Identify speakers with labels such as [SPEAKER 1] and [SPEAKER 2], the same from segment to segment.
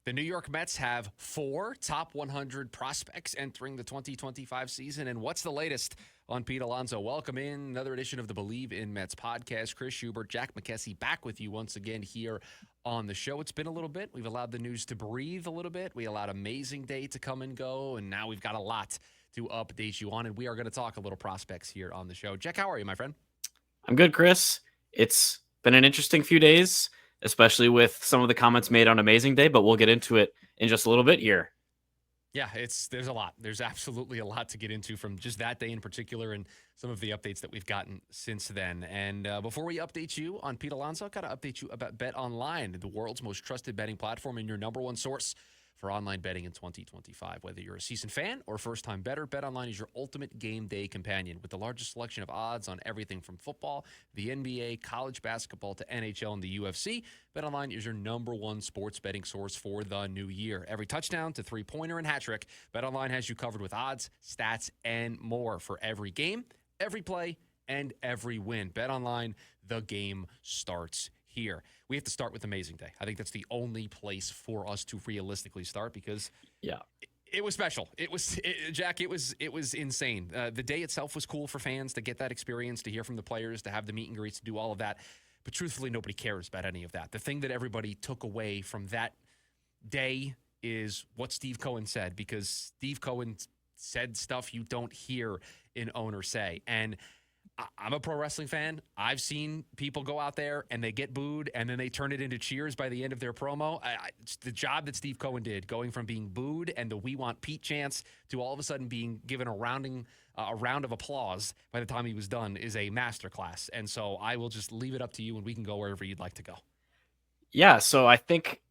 [SPEAKER 1] The New York Mets have 4 top 100 prospects entering the 2025 season. And what's the latest on Pete Alonso? Welcome in another edition of the Bleav in Mets podcast. Chris Schubert, Jack McKessie back with you once again here on the show. It's been a little bit. We've allowed the news to breathe a little bit. We allowed Amazing Day to come and go. And now we've got a lot to update you on. And we are going to talk a little prospects here on the show. Jack, how are you, my friend?
[SPEAKER 2] I'm good, Chris. It's been an interesting few days, especially with some of the comments made on Amazing Day, but we'll get into it in just a little bit here.
[SPEAKER 1] Yeah, there's a lot. There's absolutely a lot to get into from just that day in particular and some of the updates that we've gotten since then. And before we update you on Pete Alonso, I've got to update you about Bet Online, the world's most trusted betting platform and your number one source for online betting in 2025. Whether you're a seasoned fan or first-time bettor, BetOnline is your ultimate game day companion with the largest selection of odds on everything from football, the NBA, college basketball, to NHL and the UFC. BetOnline is your number one sports betting source for the new year. Every touchdown to three-pointer and hat trick, BetOnline has you covered with odds, stats, and more for every game, every play, and every win. BetOnline, the game starts here. We have to start with Amazing Day. I think that's the only place for us to realistically start because it was special. Jack, it was insane. The day itself was cool for fans to get that experience, to hear from the players, to have the meet and greets, to do all of that. But truthfully, nobody cares about any of that. The thing that everybody took away from that day is what Steve Cohen said, because Steve Cohen said stuff you don't hear an owner say. And I'm a pro wrestling fan. I've seen people go out there and they get booed and then they turn it into cheers by the end of their promo. It's the job that Steve Cohen did, going from being booed and the "We Want Pete" chants to all of a sudden being given a round of applause by the time he was done, is a masterclass. And so I will just leave it up to you and we can go wherever you'd like to go.
[SPEAKER 2] Yeah, so I think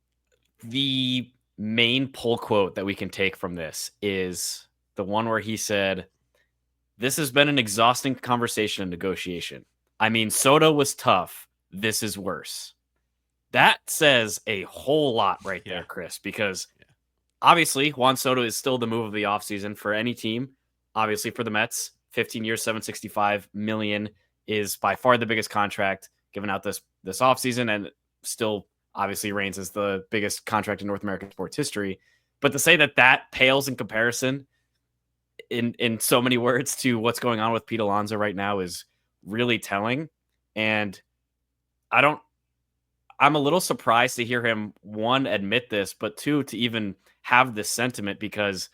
[SPEAKER 2] the main pull quote that we can take from this is the one where he said, "This has been an exhausting conversation and negotiation. I mean, Soto was tough. This is worse." That says a whole lot right there, Chris, because obviously Juan Soto is still the move of the offseason for any team. Obviously for the Mets, 15 years, $765 million is by far the biggest contract given out this offseason, and still obviously reigns as the biggest contract in North American sports history. But to say that pales in comparison in so many words to what's going on with Pete Alonso right now is really telling. And I'm a little surprised to hear him, one, admit this, but two, to even have this sentiment, because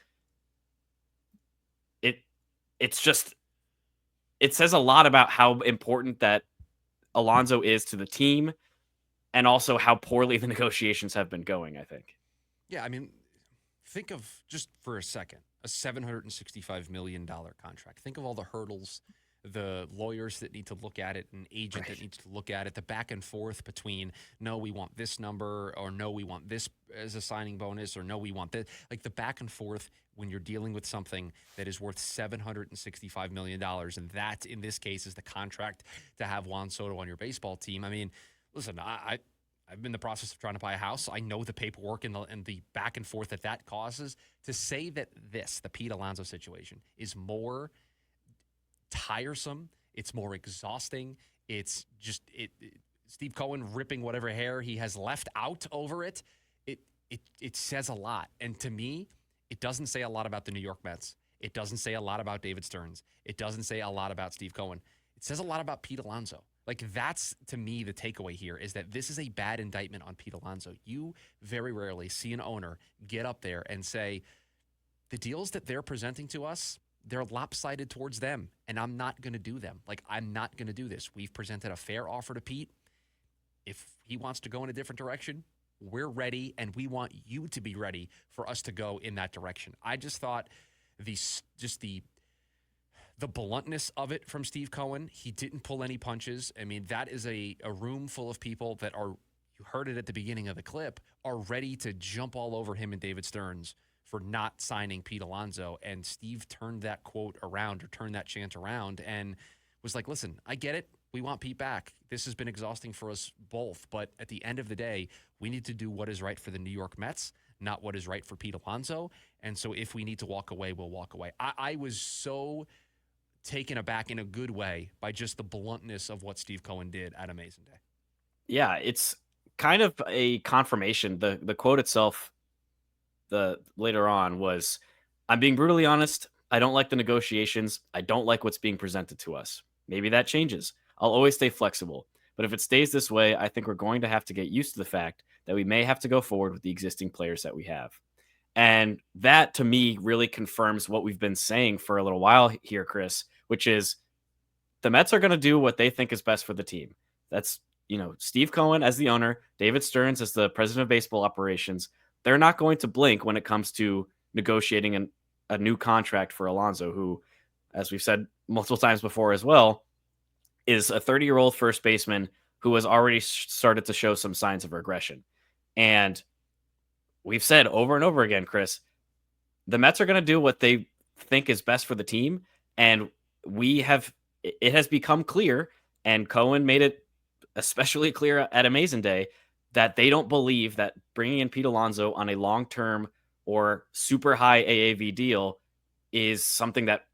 [SPEAKER 2] it says a lot about how important that Alonso is to the team and also how poorly the negotiations have been going, I think.
[SPEAKER 1] Yeah, I mean, think of, just for a second, a $765 million contract. Think of all the hurdles, the lawyers that need to look at it, an agent that needs to look at it, the back and forth between, no, we want this number, or no, we want this as a signing bonus, or no, we want this. Like the back and forth when you're dealing with something that is worth $765 million. And that, in this case, is the contract to have Juan Soto on your baseball team. I mean, listen, I've been in the process of trying to buy a house. I know the paperwork and the back and forth that causes. To say that the Pete Alonso situation, is more tiresome, it's more exhausting, it's just Steve Cohen ripping whatever hair he has left out over it, it says a lot. And to me, it doesn't say a lot about the New York Mets. It doesn't say a lot about David Stearns. It doesn't say a lot about Steve Cohen. It says a lot about Pete Alonso. Like, that's, to me, the takeaway here, is that this is a bad indictment on Pete Alonso. You very rarely see an owner get up there and say, the deals that they're presenting to us, they're lopsided towards them, and I'm not going to do them. Like, I'm not going to do this. We've presented a fair offer to Pete. If he wants to go in a different direction, we're ready, and we want you to be ready for us to go in that direction. I just thought the bluntness of it from Steve Cohen, he didn't pull any punches. I mean, that is a room full of people that are, you heard it at the beginning of the clip, are ready to jump all over him and David Stearns for not signing Pete Alonso. And Steve turned that quote around, or turned that chant around, and was like, listen, I get it. We want Pete back. This has been exhausting for us both. But at the end of the day, we need to do what is right for the New York Mets, not what is right for Pete Alonso. And so if we need to walk away, we'll walk away. I was so taken aback in a good way by just the bluntness of what Steve Cohen did at Amazing Day.
[SPEAKER 2] Yeah, it's kind of a confirmation. The quote itself the later on was, I'm being brutally honest. I don't like the negotiations. I don't like what's being presented to us. Maybe that changes. I'll always stay flexible. But if it stays this way, I think we're going to have to get used to the fact that we may have to go forward with the existing players that we have. And that to me really confirms what we've been saying for a little while here, Chris, which is the Mets are going to do what they think is best for the team. That's, Steve Cohen as the owner, David Stearns as the president of baseball operations. They're not going to blink when it comes to negotiating a new contract for Alonso, who, as we've said multiple times before as well, is a 30-year-old first baseman who has already started to show some signs of regression. And we've said over and over again, Chris, the Mets are going to do what they think is best for the team. And it has become clear, and Cohen made it especially clear at Amazin Day, that they don't believe that bringing in Pete Alonso on a long-term or super high AAV deal is something that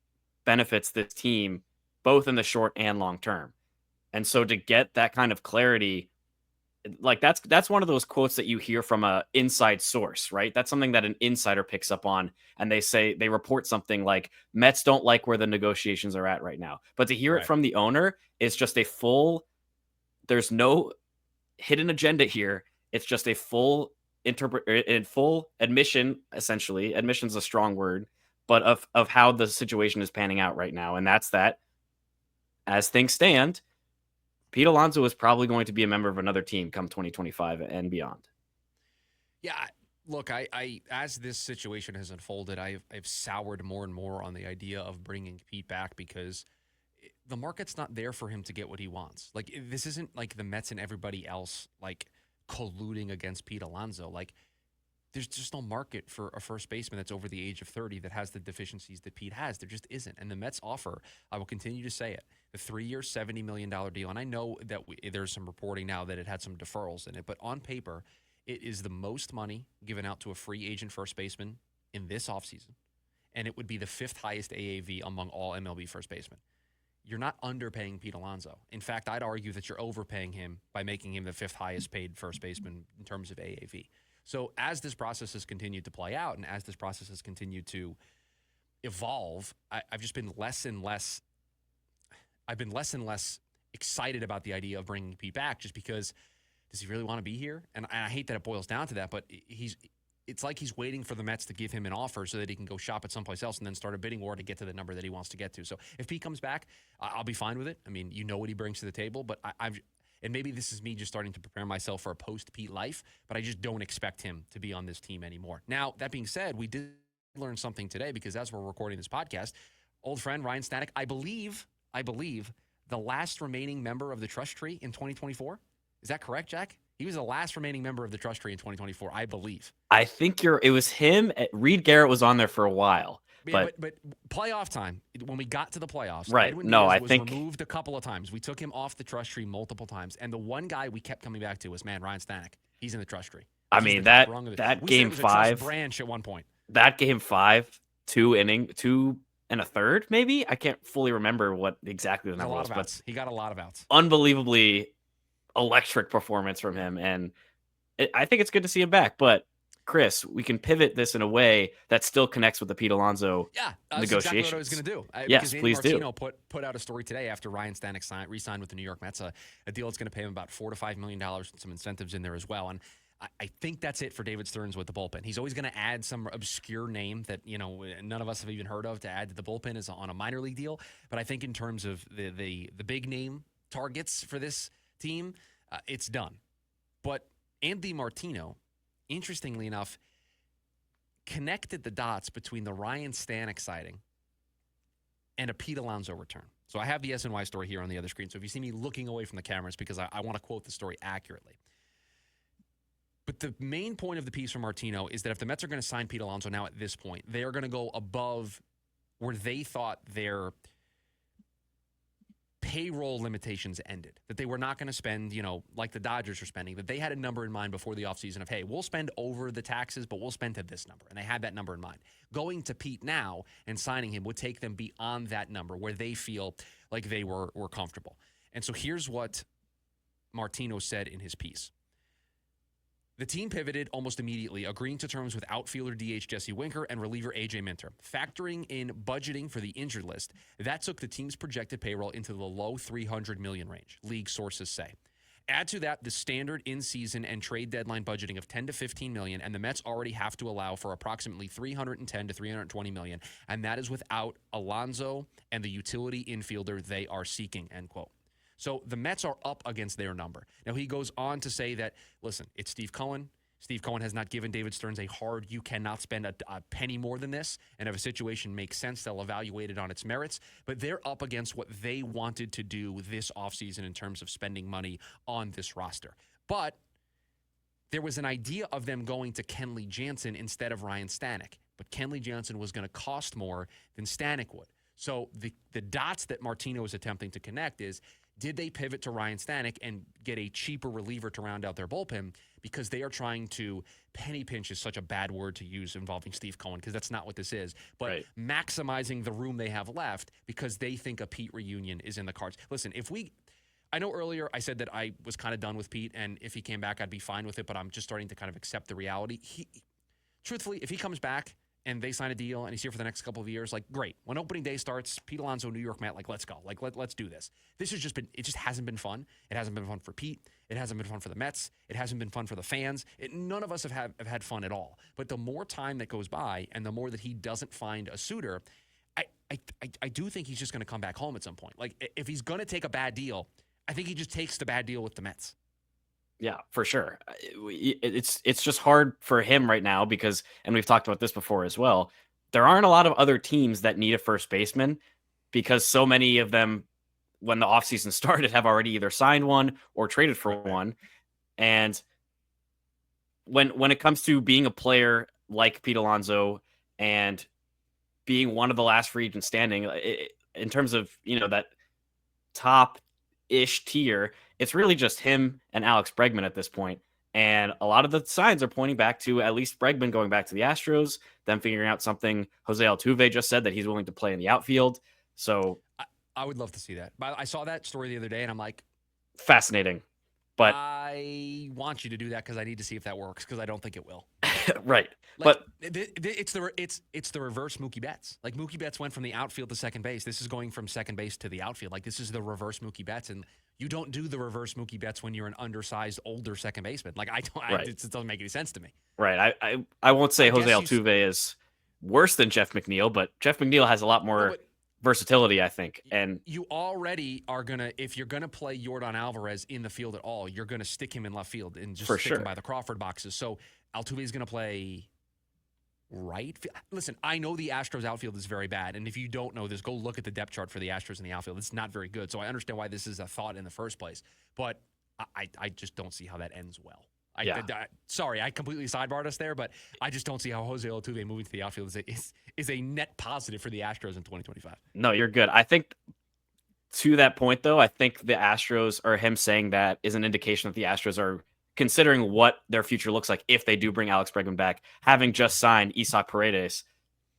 [SPEAKER 2] benefits this team both in the short and long term. And so to get that kind of clarity, like that's one of those quotes that you hear from a inside source, right? That's something that an insider picks up on, and they report something like Mets don't like where the negotiations are at right now. But to hear it from the owner is just there's no hidden agenda here. It's just a full admission, essentially. Admission's a strong word, but of how the situation is panning out right now. And that's that, as things stand, Pete Alonso is probably going to be a member of another team come 2025 and beyond.
[SPEAKER 1] Yeah, look, I as this situation has unfolded, I've soured more and more on the idea of bringing Pete back, because the market's not there for him to get what he wants. Like, this isn't like the Mets and everybody else like colluding against Pete Alonso. Like, there's just no market for a first baseman that's over the age of 30 that has the deficiencies that Pete has. There just isn't. And the Mets offer, I will continue to say it, the 3-year, $70 million deal. And I know that there's some reporting now that it had some deferrals in it, but on paper, it is the most money given out to a free agent first baseman in this offseason. And it would be the 5th highest AAV among all MLB first basemen. You're not underpaying Pete Alonso. In fact, I'd argue that you're overpaying him by making him the 5th highest paid first baseman in terms of AAV. So as this process has continued to play out, and as this process has continued to evolve, I've just been less and less excited about the idea of bringing Pete back, just because, does he really want to be here? And I hate that it boils down to that, but it's like he's waiting for the Mets to give him an offer so that he can go shop at someplace else and then start a bidding war to get to the number that he wants to get to. So if Pete comes back, I'll be fine with it. I mean, what he brings to the table, but and maybe this is me just starting to prepare myself for a post-Pete life, but I just don't expect him to be on this team anymore. Now, that being said, we did learn something today, because as we're recording this podcast, old friend Ryan Stanek, I believe the last remaining member of the trust tree in 2024. Is that correct, Jack? He was the last remaining member of the trust tree in 2024, I believe.
[SPEAKER 2] I think it was him. Reed Garrett was on there for a while.
[SPEAKER 1] Yeah, but playoff time, when we got to the playoffs,
[SPEAKER 2] right?
[SPEAKER 1] Edwin
[SPEAKER 2] No,
[SPEAKER 1] Diaz
[SPEAKER 2] I
[SPEAKER 1] was
[SPEAKER 2] think
[SPEAKER 1] removed a couple of times. We took him off the trust tree multiple times, and the one guy we kept coming back to was Ryan Stanek. He's in the trust tree.
[SPEAKER 2] I mean, that game 5
[SPEAKER 1] branch at one point.
[SPEAKER 2] That game 5, 2 and a third, maybe. I can't fully remember what exactly the number was, but
[SPEAKER 1] he got a lot of outs.
[SPEAKER 2] Unbelievably electric performance from him, and I think it's good to see him back. But Chris, we can pivot this in a way that still connects with the Pete Alonso negotiations.
[SPEAKER 1] That's exactly what I was going to do.
[SPEAKER 2] Yes, please
[SPEAKER 1] Martino put out a story today after Ryan Stanek re-signed with the New York Mets, a deal that's going to pay him about $4 to $5 million, and some incentives in there as well. And I think that's it for David Stearns with the bullpen. He's always going to add some obscure name that none of us have even heard of to add to the bullpen is on a minor league deal. But I think in terms of the big name targets for this team, it's done. But Andy Martino, interestingly enough, connected the dots between the Ryan Stanek sighting and a Pete Alonso return. So I have the SNY story here on the other screen. So if you see me looking away from the cameras, because I want to quote the story accurately. But the main point of the piece from Martino is that if the Mets are going to sign Pete Alonso now at this point, they are going to go above where they thought their payroll limitations ended, that they were not going to spend, like the Dodgers are spending, that they had a number in mind before the offseason of, hey, we'll spend over the taxes, but we'll spend to this number. And they had that number in mind. Going to Pete now and signing him would take them beyond that number where they feel like they were comfortable. And so here's what Martino said in his piece. The team pivoted almost immediately, agreeing to terms with outfielder DH Jesse Winker and reliever AJ Minter. Factoring in budgeting for the injured list, that took the team's projected payroll into the low $300 million range, league sources say. Add to that the standard in-season and trade deadline budgeting of $10 to $15 million, and the Mets already have to allow for approximately $310 to $320 million, and that is without Alonso and the utility infielder they are seeking, end quote. So the Mets are up against their number. Now, he goes on to say that, listen, it's Steve Cohen. Steve Cohen has not given David Stearns a hard, you cannot spend a penny more than this. And if a situation makes sense, they'll evaluate it on its merits. But they're up against what they wanted to do this offseason in terms of spending money on this roster. But there was an idea of them going to Kenley Jansen instead of Ryan Stanek. But Kenley Jansen was going to cost more than Stanek would. So the dots that Martino is attempting to connect is, did they pivot to Ryan Stanek and get a cheaper reliever to round out their bullpen because they are trying to, penny pinch is such a bad word to use involving Steve Cohen because that's not what this is, but maximizing the room they have left because they think a Pete reunion is in the cards. Listen, I know earlier I said that I was kind of done with Pete, and if he came back, I'd be fine with it, but I'm just starting to kind of accept the reality. Truthfully, if he comes back and they sign a deal and he's here for the next couple of years, like, great. When opening day starts, Pete Alonso, New York Met, like, let's go. Like, let's do this. This has just been, it just hasn't been fun. It hasn't been fun for Pete. It hasn't been fun for the Mets. It hasn't been fun for the fans. None of us have had fun at all. But the more time that goes by and the more that he doesn't find a suitor, I do think he's just going to come back home at some point. Like, if he's going to take a bad deal, I think he just takes the bad deal with the Mets.
[SPEAKER 2] Yeah, for sure. It's just hard for him right now because, and we've talked about this before as well, there aren't a lot of other teams that need a first baseman because so many of them, when the offseason started, have already either signed one or traded for one. And when it comes to being a player like Pete Alonso and being one of the last free agents standing, in terms of, that top-ish tier, it's really just him and Alex Bregman at this point. And a lot of the signs are pointing back to at least Bregman going back to the Astros, them figuring out something. Jose Altuve just said that he's willing to play in the outfield. So
[SPEAKER 1] I would love to see that. But I saw that story the other day, and I'm like,
[SPEAKER 2] fascinating. But
[SPEAKER 1] I want you to do that because I need to see if that works because I don't think it will.
[SPEAKER 2] Right.
[SPEAKER 1] Like, but it's the reverse Mookie Betts. Like, Mookie Betts went from the outfield to second base. This is going from second base to the outfield. Like, this is the reverse Mookie Betts, and you don't do the reverse Mookie Betts when you're an undersized, older second baseman. Like, it just doesn't make any sense to me.
[SPEAKER 2] Right. I won't say Jose Altuve is worse than Jeff McNeil, but Jeff McNeil has a lot more versatility, I think. And
[SPEAKER 1] you already are if you're gonna play Yordan Alvarez in the field at all, you're gonna stick him in left field and just stick him by the Crawford boxes. So Altuve is gonna play right. Listen, I know the Astros outfield is very bad, and if you don't know this, go look at the depth chart for the Astros in the outfield. It's not very good. So I understand why this is a thought in the first place, but I just don't see how that ends well. Sorry, I completely sidebarred us there, but I just don't see how Jose Altuve moving to the outfield is a net positive for the Astros in 2025.
[SPEAKER 2] No, you're good. I think to that point, though, I think the Astros, or him saying that, is an indication that the Astros are considering what their future looks like if they do bring Alex Bregman back, having just signed Isaac Paredes,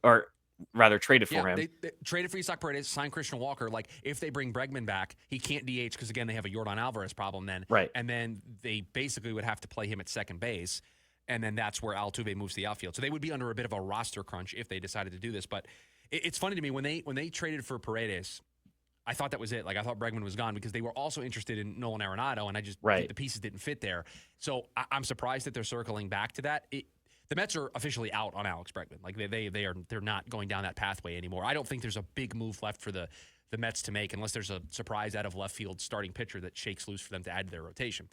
[SPEAKER 2] or rather traded for him.
[SPEAKER 1] They traded for Isaac Paredes, signed Christian Walker. Like, if they bring Bregman back, he can't DH because, again, they have a Yordan Alvarez problem then.
[SPEAKER 2] Right.
[SPEAKER 1] And then they basically would have to play him at second base, and then that's where Altuve moves to the outfield. So they would be under a bit of a roster crunch if they decided to do this. But it's funny to me, when they traded for Paredes, I thought that was it. Like, I thought Bregman was gone because they were also interested in Nolan Arenado, and the pieces didn't fit there. So I'm surprised that they're circling back to that. The Mets are officially out on Alex Bregman. Like, they're not going down that pathway anymore. I don't think there's a big move left for the Mets to make unless there's a surprise out of left field starting pitcher that shakes loose for them to add to their rotation.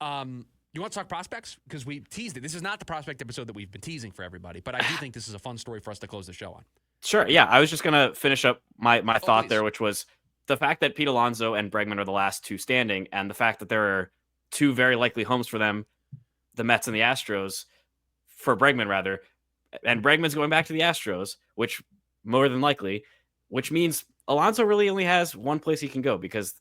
[SPEAKER 1] You want to talk prospects? Because we teased it. This is not the prospect episode that we've been teasing for everybody, but I do think this is a fun story for us to close the show on.
[SPEAKER 2] Sure. Yeah, I was just going to finish up my thought there, which was the fact that Pete Alonso and Bregman are the last two standing, and the fact that there are two very likely homes for them, the Mets and the Astros, for Bregman rather, and Bregman's going back to the Astros, which more than likely, which means Alonso really only has one place he can go because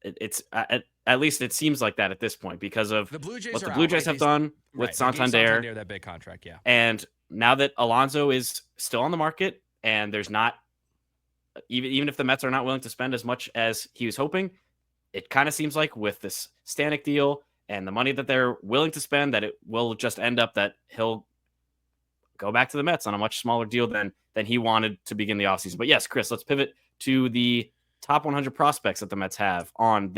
[SPEAKER 2] it's at least it seems like that at this point because of
[SPEAKER 1] the Blue Jays
[SPEAKER 2] what the Blue Jays have done with Santander,
[SPEAKER 1] that big contract, yeah.
[SPEAKER 2] And now that Alonso is still on the market and there's not, even if the Mets are not willing to spend as much as he was hoping, it kind of seems like with this Stanek deal and the money that they're willing to spend, that it will just end up that he'll go back to the Mets on a much smaller deal than he wanted to begin the offseason. But yes, Chris, let's pivot to the top 100 prospects that the Mets have on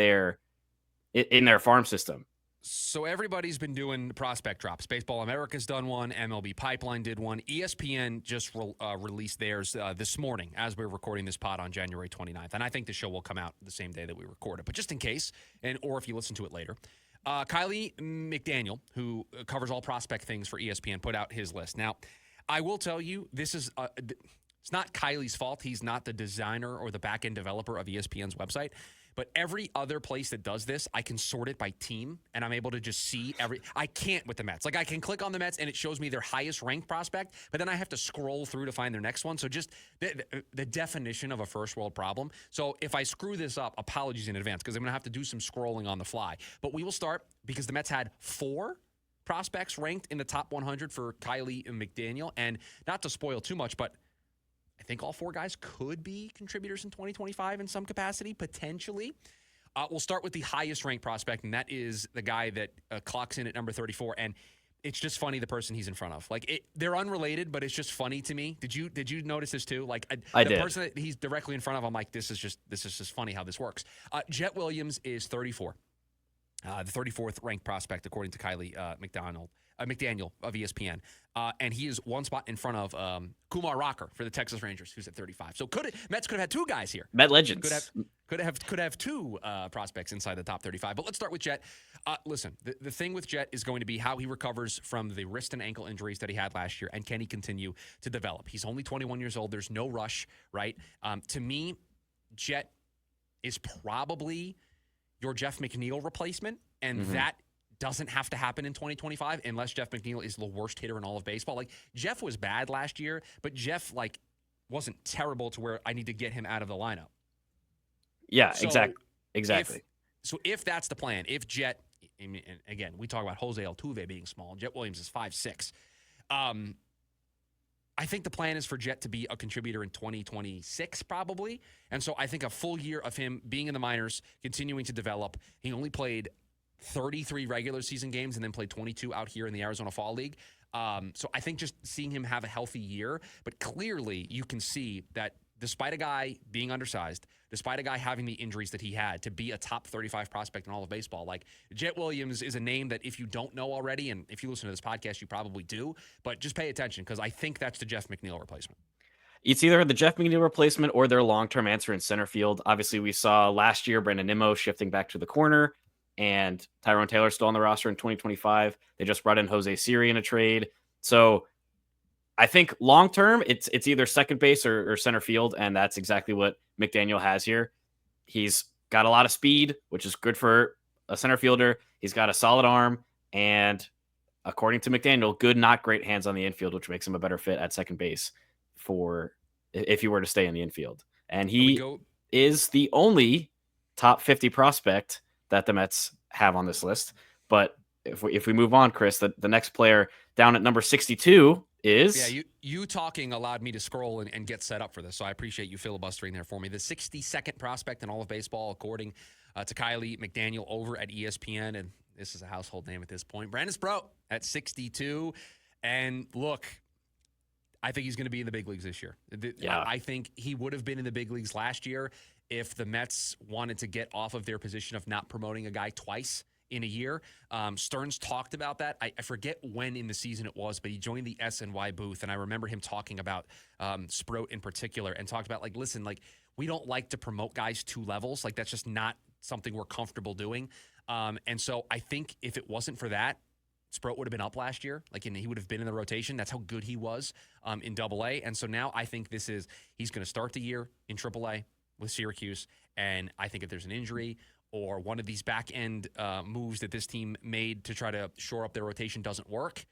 [SPEAKER 2] in their farm system.
[SPEAKER 1] So everybody's been doing prospect drops. Baseball America's done one. MLB Pipeline did one. ESPN just released theirs this morning as we're recording this pod on January 29th. And I think the show will come out the same day that we record it. But just in case, or if you listen to it later, Kylie McDaniel, who covers all prospect things for ESPN, put out his list. Now, I will tell you, this is it's not Kylie's fault. He's not the designer or the back-end developer of ESPN's website. But every other place that does this, I can sort it by team, and I'm able to just see I can't with the Mets. Like, I can click on the Mets, and it shows me their highest ranked prospect, but then I have to scroll through to find their next one. So just the definition of a first world problem. So if I screw this up, apologies in advance, because I'm going to have to do some scrolling on the fly. But we will start, because the Mets had 4 prospects ranked in the top 100 for Kylie and McDaniel. And not to spoil too much, but I think all 4 guys could be contributors in 2025 in some capacity, potentially. We'll start with the highest ranked prospect, and that is the guy that clocks in at number 34. And it's just funny, the person he's in front of. Like, they're unrelated, but it's just funny to me. Did you notice this too? Like,
[SPEAKER 2] I
[SPEAKER 1] the
[SPEAKER 2] did.
[SPEAKER 1] person that he's directly in front of, I'm like, this is just funny how this works. Jet Williams is 34. The 34th ranked prospect, according to Kylie McDaniel of ESPN. And he is one spot in front of Kumar Rocker for the Texas Rangers, who's at 35. So Mets could have had 2 guys here.
[SPEAKER 2] Met legends.
[SPEAKER 1] Could have 2 prospects inside the top 35. But let's start with Jet. Listen, the thing with Jet is going to be how he recovers from the wrist and ankle injuries that he had last year, and can he continue to develop? He's only 21 years old. There's no rush, right? To me, Jet is probably your Jeff McNeil replacement, and that doesn't have to happen in 2025 unless Jeff McNeil is the worst hitter in all of baseball. Like, Jeff was bad last year, but Jeff, like, wasn't terrible to where I need to get him out of the lineup.
[SPEAKER 2] Yeah,
[SPEAKER 1] so
[SPEAKER 2] exactly.
[SPEAKER 1] If that's the plan, if Jet, and again, we talk about Jose Altuve being small, Jet Williams is 5'6". I think the plan is for Jet to be a contributor in 2026 probably. And so I think a full year of him being in the minors, continuing to develop. He only played 33 regular season games and then played 22 out here in the Arizona Fall League. So I think just seeing him have a healthy year, but clearly you can see that despite a guy being undersized, despite a guy having the injuries that he had, to be a top 35 prospect in all of baseball, like, Jet Williams is a name that if you don't know already, and if you listen to this podcast, you probably do, but just pay attention, because I think that's the Jeff McNeil replacement.
[SPEAKER 2] It's either the Jeff McNeil replacement or their long-term answer in center field. Obviously, we saw last year Brandon Nimmo shifting back to the corner, and Tyrone Taylor still on the roster in 2025. They just brought in Jose Siri in a trade. So I think long-term, it's either second base or center field, and that's exactly what McDaniel has here. He's got a lot of speed, which is good for a center fielder. He's got a solid arm, and according to McDaniel, good, not great hands on the infield, which makes him a better fit at second base for if you were to stay in the infield. And he is the only top 50 prospect that the Mets have on this list. But if we move on, Chris, the next player down at number 62 is...
[SPEAKER 1] Yeah, you talking allowed me to scroll and get set up for this, so I appreciate you filibustering there for me. The 62nd prospect in all of baseball, according to Kylie McDaniel over at ESPN, and this is a household name at this point, Brandon Sproat at 62. And look, I think he's going to be in the big leagues this year.
[SPEAKER 2] Yeah.
[SPEAKER 1] I think he would have been in the big leagues last year if the Mets wanted to get off of their position of not promoting a guy twice in a year. Stearns talked about that. I forget when in the season it was, but he joined the SNY booth, and I remember him talking about Sproat in particular, and talked about, like, listen, like, we don't like to promote guys 2 levels. Like, that's just not something we're comfortable doing. And so I think if it wasn't for that, Sproat would have been up last year, like, and he would have been in the rotation. That's how good he was in Double-A. And so now I think he's going to start the year in Triple-A with Syracuse. And I think if there's an injury or one of these back-end moves that this team made to try to shore up their rotation doesn't work,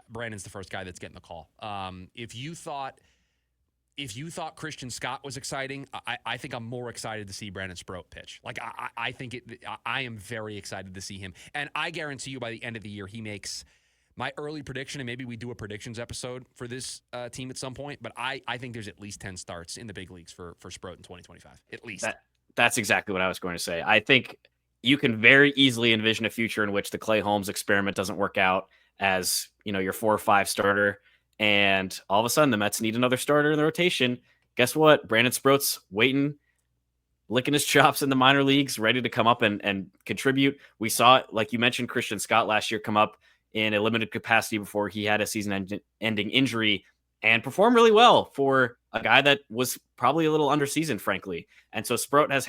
[SPEAKER 1] Brandon's the first guy that's getting the call. If you thought Christian Scott was exciting, I think I'm more excited to see Brandon Sproat pitch. Like, I am very excited to see him. And I guarantee you by the end of the year, he makes my early prediction, and maybe we do a predictions episode for this team at some point, but I think there's at least 10 starts in the big leagues for Sproat in 2025, at least.
[SPEAKER 2] That's exactly what I was going to say. I think you can very easily envision a future in which the Clay Holmes experiment doesn't work out as, your 4 or 5 starter. And all of a sudden the Mets need another starter in the rotation. Guess what? Brandon Sproat's waiting, licking his chops in the minor leagues, ready to come up and contribute. We saw it, like you mentioned, Christian Scott last year come up in a limited capacity before he had a season-ending injury and performed really well for a guy that was probably a little underseasoned, frankly. And so Sproat is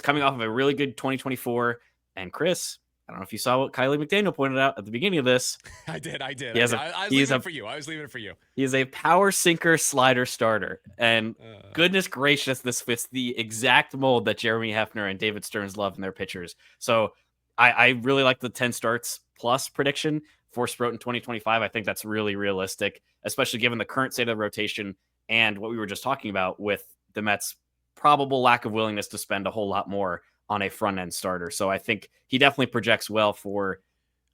[SPEAKER 2] coming off of a really good 2024. And Chris, I don't know if you saw what Kylie McDaniel pointed out at the beginning of this.
[SPEAKER 1] I did. I was leaving it for you.
[SPEAKER 2] He is a power sinker slider starter. And goodness gracious, this fits the exact mold that Jeremy Hefner and David Stearns love in their pitchers. So I really like the 10 starts plus prediction for Sproat in 2025. I think that's really realistic, especially given the current state of the rotation and what we were just talking about with the Mets' probable lack of willingness to spend a whole lot more on a front end starter. So I think he definitely projects well for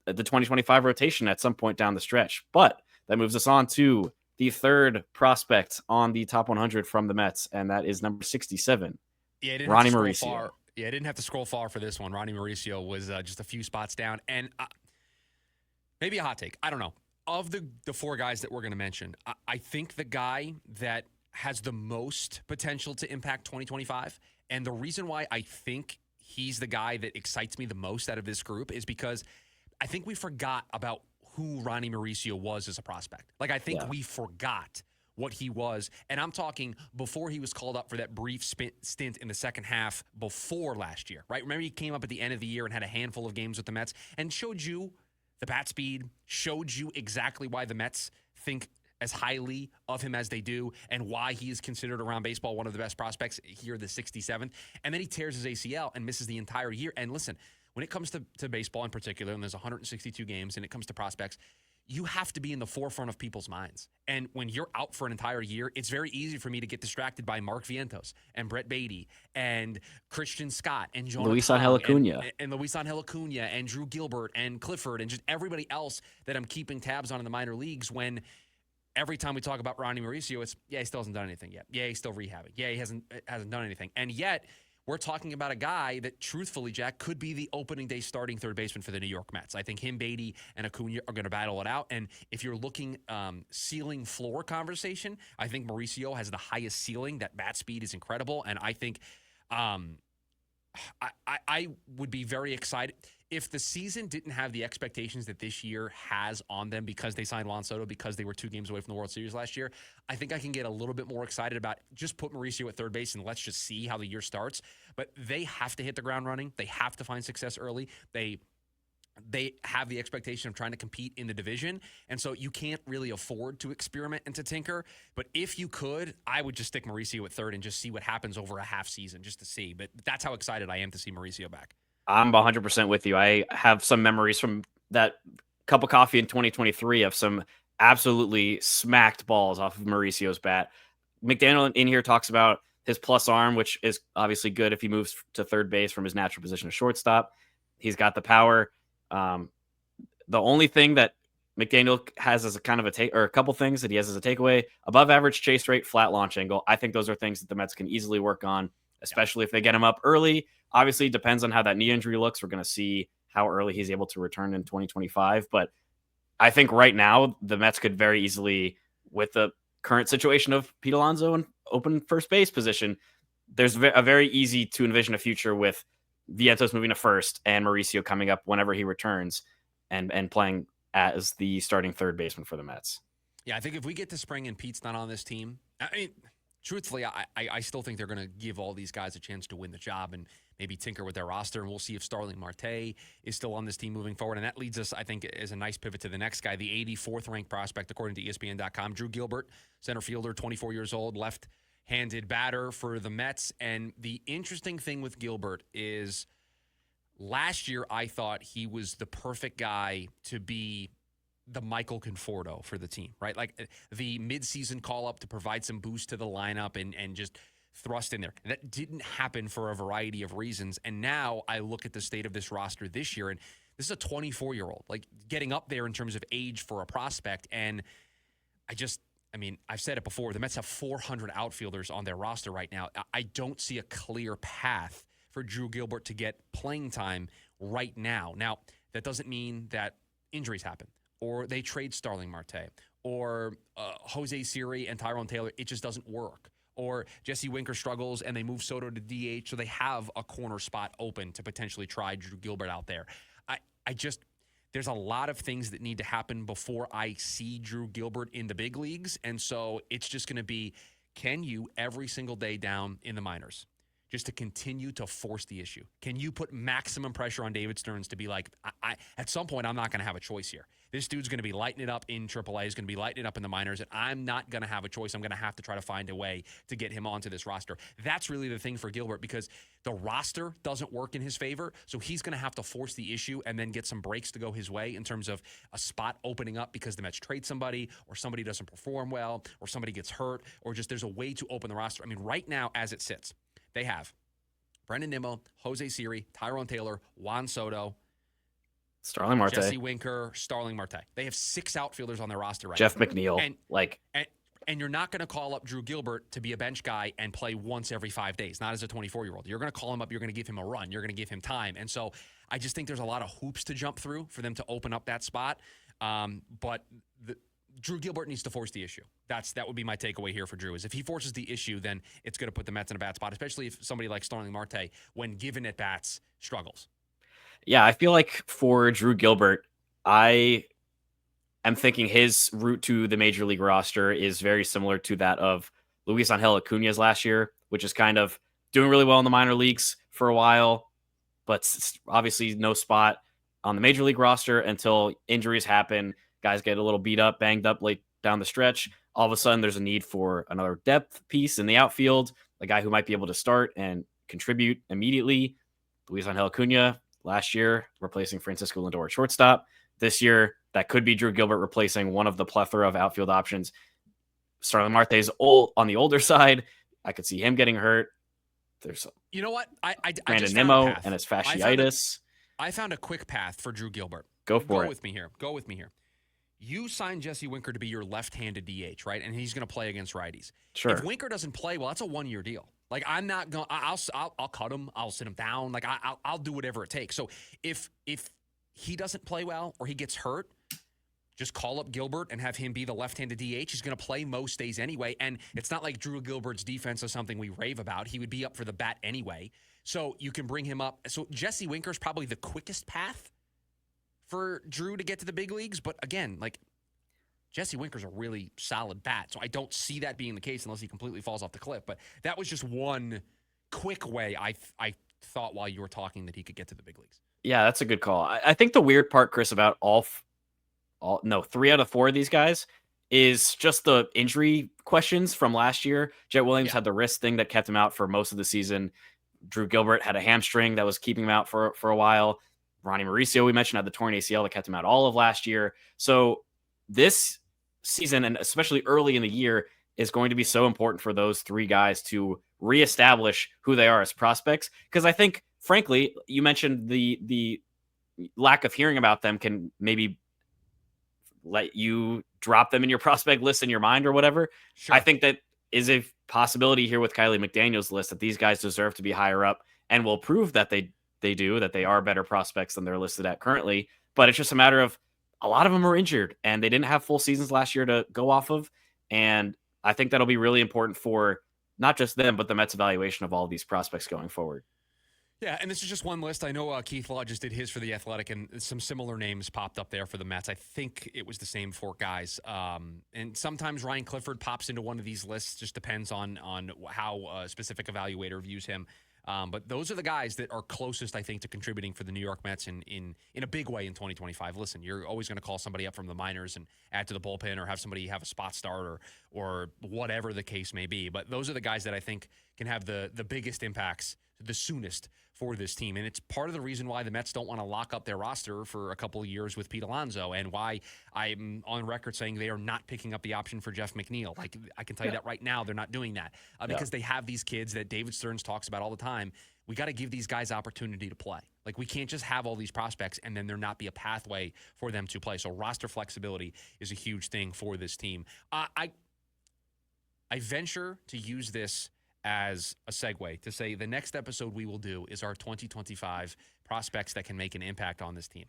[SPEAKER 2] the 2025 rotation at some point down the stretch. But that moves us on to the third prospect on the top 100 from the Mets, and that is number 67, Ronnie Mauricio.
[SPEAKER 1] I didn't have to scroll far for this one. Ronnie Mauricio was just a few spots down. And maybe a hot take. I don't know. Of the 4 guys that we're going to mention, I think the guy that has the most potential to impact 2025, and the reason why I think he's the guy that excites me the most out of this group is because I think we forgot about who Ronnie Mauricio was as a prospect. Like, I think we forgot what he was. And I'm talking before he was called up for that brief stint in the second half before last year, right? Remember, he came up at the end of the year and had a handful of games with the Mets and showed you the bat speed, showed you exactly why the Mets think as highly of him as they do and why he is considered around baseball one of the best prospects here, the 67th. And then he tears his ACL and misses the entire year. And listen, when it comes to baseball in particular, and there's 162 games, and it comes to prospects, you have to be in the forefront of people's minds. And when you're out for an entire year, it's very easy for me to get distracted by Mark Vientos and Brett Beatty and Christian Scott and Jonah
[SPEAKER 2] Luisangel Acuna
[SPEAKER 1] and Luisangel Acuna and Drew Gilbert and Clifford and just everybody else that I'm keeping tabs on in the minor leagues, when every time we talk about Ronnie Mauricio, it's, he still hasn't done anything yet. Yeah, he's still rehabbing. Yeah, he hasn't done anything. And yet, we're talking about a guy that, truthfully, Jack, could be the opening day starting third baseman for the New York Mets. I think him, Beatty, and Acuna are going to battle it out. And if you're looking ceiling floor conversation, I think Mauricio has the highest ceiling. That bat speed is incredible. And I think I would be very excited if the season didn't have the expectations that this year has on them because they signed Juan Soto, because they were 2 games away from the World Series last year. I think I can get a little bit more excited about just put Mauricio at third base and let's just see how the year starts. But they have to hit the ground running. They have to find success early. They have the expectation of trying to compete in the division. And so you can't really afford to experiment and to tinker. But if you could, I would just stick Mauricio at third and just see what happens over a half season just to see. But that's how excited I am to see Mauricio back.
[SPEAKER 2] I'm 100% with you. I have some memories from that cup of coffee in 2023 of some absolutely smacked balls off of Mauricio's bat. McDaniel in here talks about his plus arm, which is obviously good if he moves to third base from his natural position of shortstop. He's got the power. The only thing that McDaniel has as a kind of a couple things that he has as a takeaway: above average chase rate, flat launch angle. I think those are things that the Mets can easily work on, especially if they get him up early. Obviously, it depends on how that knee injury looks. We're going to see how early he's able to return in 2025. But I think right now, the Mets could very easily, with the current situation of Pete Alonso and open first base position, there's a very easy to envision a future with Vientos moving to first and Mauricio coming up whenever he returns and playing as the starting third baseman for the Mets.
[SPEAKER 1] Yeah, I think if we get to spring and Pete's not on this team, I mean, truthfully, I still think they're going to give all these guys a chance to win the job and maybe tinker with their roster. And we'll see if Starling Marte is still on this team moving forward. And that leads us, I think, as a nice pivot to the next guy, the 84th ranked prospect, according to ESPN.com, Drew Gilbert, center fielder, 24 years old, left-handed batter for the Mets. And the interesting thing with Gilbert is last year I thought he was the perfect guy to be the Michael Conforto for the team, right? Like the midseason call-up to provide some boost to the lineup and just thrust in there. And that didn't happen for a variety of reasons. And now I look at the state of this roster this year, and this is a 24-year-old, like getting up there in terms of age for a prospect. And I've said it before, the Mets have 400 outfielders on their roster right now. I don't see a clear path for Drew Gilbert to get playing time right now. Now, that doesn't mean that injuries happen or they trade Starling Marte or Jose Siri and Tyrone Taylor. It just doesn't work. Or Jesse Winker struggles and they move Soto to DH, so they have a corner spot open to potentially try Drew Gilbert out there. There's a lot of things that need to happen before I see Drew Gilbert in the big leagues. And so it's just going to be, can you every single day down in the minors just to continue to force the issue? Can you put maximum pressure on David Stearns to be like, at some point, I'm not going to have a choice here. This dude's going to be lighting it up in AAA. He's going to be lighting it up in the minors, and I'm not going to have a choice. I'm going to have to try to find a way to get him onto this roster. That's really the thing for Gilbert, because the roster doesn't work in his favor, so he's going to have to force the issue and then get some breaks to go his way in terms of a spot opening up because the Mets trade somebody or somebody doesn't perform well or somebody gets hurt or just there's a way to open the roster. I mean, right now, as it sits, they have Brendan Nimmo, Jose Siri, Tyrone Taylor, Juan Soto,
[SPEAKER 2] Starling Marte,
[SPEAKER 1] Jesse Winker, Starling Marte. They have 6 outfielders on their roster right
[SPEAKER 2] Jeff
[SPEAKER 1] now.
[SPEAKER 2] McNeil.
[SPEAKER 1] And you're not going to call up Drew Gilbert to be a bench guy and play once every 5 days, not as a 24-year-old. You're going to call him up. You're going to give him a run. You're going to give him time. And so I just think there's a lot of hoops to jump through for them to open up that spot. But Drew Gilbert needs to force the issue. That would be my takeaway here for Drew, is if he forces the issue, then it's going to put the Mets in a bad spot, especially if somebody like Starling Marte, when given at bats, struggles.
[SPEAKER 2] Yeah, I feel like for Drew Gilbert, I am thinking his route to the major league roster is very similar to that of Luis Angel Acuña's last year, which is kind of doing really well in the minor leagues for a while, but obviously no spot on the major league roster until injuries happen. Guys get a little beat up, banged up late down the stretch. All of a sudden, there's a need for another depth piece in the outfield, a guy who might be able to start and contribute immediately. Luis Angel Acuña last year replacing Francisco Lindor at shortstop. This year, that could be Drew Gilbert replacing one of the plethora of outfield options. Starling Marte's on the older side. I could see him getting hurt. There's
[SPEAKER 1] you know what? I
[SPEAKER 2] Brandon
[SPEAKER 1] just
[SPEAKER 2] Nimmo
[SPEAKER 1] found a path.
[SPEAKER 2] and his fasciitis.
[SPEAKER 1] I found a quick path for Drew Gilbert.
[SPEAKER 2] Go for it.
[SPEAKER 1] Go with me here. You signed Jesse Winker to be your left-handed DH, right? And he's going to play against righties.
[SPEAKER 2] Sure.
[SPEAKER 1] If Winker doesn't play, well, that's a 1-year deal. Like, I'm not going. I'll cut him. I'll sit him down. Like, I'll do whatever it takes. So if he doesn't play well or he gets hurt, just call up Gilbert and have him be the left-handed DH. He's going to play most days anyway. And it's not like Drew Gilbert's defense is something we rave about. He would be up for the bat anyway. So you can bring him up. So Jesse Winker's probably the quickest path for Drew to get to the big leagues. But again, like, Jesse Winker's a really solid bat. So I don't see that being the case unless he completely falls off the cliff. But that was just one quick way I thought while you were talking that he could get to the big leagues.
[SPEAKER 2] Yeah, that's a good call. I think the weird part, Chris, about 3 out of 4 of these guys is just the injury questions from last year. Jet Williams had the wrist thing that kept him out for most of the season. Drew Gilbert had a hamstring that was keeping him out for a while. Ronnie Mauricio, we mentioned, had the torn ACL that kept him out all of last year. So this season, and especially early in the year, is going to be so important for those 3 guys to reestablish who they are as prospects. Because I think, frankly, you mentioned the lack of hearing about them can maybe let you drop them in your prospect list in your mind or whatever. Sure. I think that is a possibility here with Kiley McDaniel's list, that these guys deserve to be higher up and will prove that they are better prospects than they're listed at currently. But it's just a matter of a lot of them are injured and they didn't have full seasons last year to go off of. And I think that'll be really important for not just them, but the Mets evaluation of all of these prospects going forward.
[SPEAKER 1] Yeah, and this is just one list. I know Keith Law just did his for The Athletic, and some similar names popped up there for the Mets. I think it was the same 4 guys. And sometimes Ryan Clifford pops into one of these lists. Just depends on how a specific evaluator views him. But those are the guys that are closest, I think, to contributing for the New York Mets in a big way in 2025. Listen, you're always going to call somebody up from the minors and add to the bullpen or have somebody have a spot start or whatever the case may be. But those are the guys that I think can have the biggest impacts the soonest for this team. And it's part of the reason why the Mets don't want to lock up their roster for a couple of years with Pete Alonso, and why I'm on record saying they are not picking up the option for Jeff McNeil. Like, I can tell you that right now, they're not doing that because they have these kids that David Stearns talks about all the time. We got to give these guys opportunity to play. Like, we can't just have all these prospects and then there not be a pathway for them to play. So roster flexibility is a huge thing for this team. I venture to use this as a segue to say the next episode we will do is our 2025 prospects that can make an impact on this team.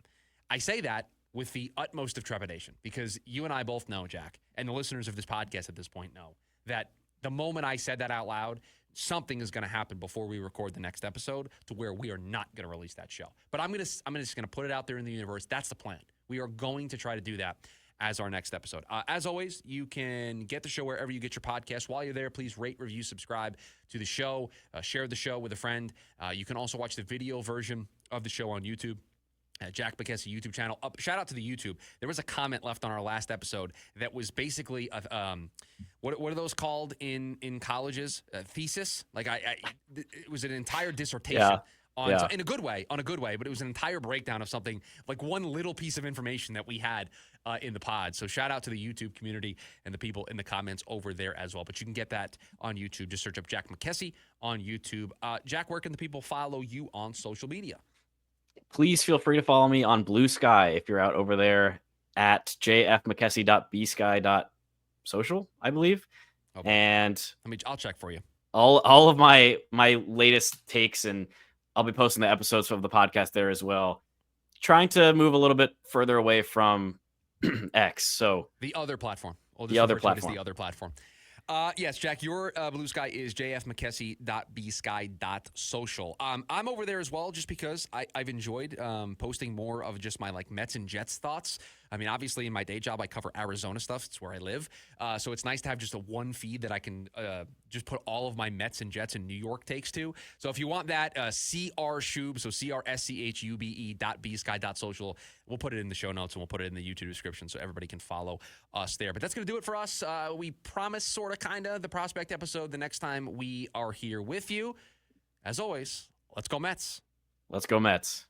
[SPEAKER 1] I say that with the utmost of trepidation because you and I both know, Jack, and the listeners of this podcast at this point know that the moment I said that out loud, something is going to happen before we record the next episode to where we are not going to release that show. But I'm just going to put it out there in the universe. That's the plan. We are going to try to do that as our next episode. As always, you can get the show wherever you get your podcast. While you're there, please rate, review, subscribe to the show, share the show with a friend. You can also watch the video version of the show on YouTube. Jack McKessie YouTube channel. Shout out to the YouTube. There was a comment left on our last episode that was basically what are those called in colleges? A thesis. Like it was an entire dissertation.
[SPEAKER 2] Yeah.
[SPEAKER 1] In a good way, but it was an entire breakdown of something, like one little piece of information that we had in the pod. So shout out to the YouTube community and the people in the comments over there as well. But you can get that on YouTube. Just search up Jack McKessie on YouTube. Jack, where can the people follow you on social media?
[SPEAKER 2] Please feel free to follow me on Bluesky if you're out over there at jfmcKessie.bsky.social, I Bleav.
[SPEAKER 1] Okay.
[SPEAKER 2] And
[SPEAKER 1] I'll check for you.
[SPEAKER 2] All of my latest takes, and I'll be posting the episodes of the podcast there as well. Trying to move a little bit further away from X. So
[SPEAKER 1] the other platform.
[SPEAKER 2] The other platform.
[SPEAKER 1] The other platform. Yes, Jack, your Bluesky is jfmcKessie.bsky.social. I'm over there as well just because I've enjoyed posting more of just my Mets and Jets thoughts. I mean, obviously in my day job, I cover Arizona stuff. It's where I live. So it's nice to have just a one feed that I can just put all of my Mets and Jets and New York takes to. So if you want that, CRSchube, so CRSCHUBE.bsky.social. We'll put it in the show notes and we'll put it in the YouTube description so everybody can follow us there. But that's going to do it for us. We promise kind of the prospect episode the next time we are here with you. As always, let's go Mets.
[SPEAKER 2] Let's go Mets.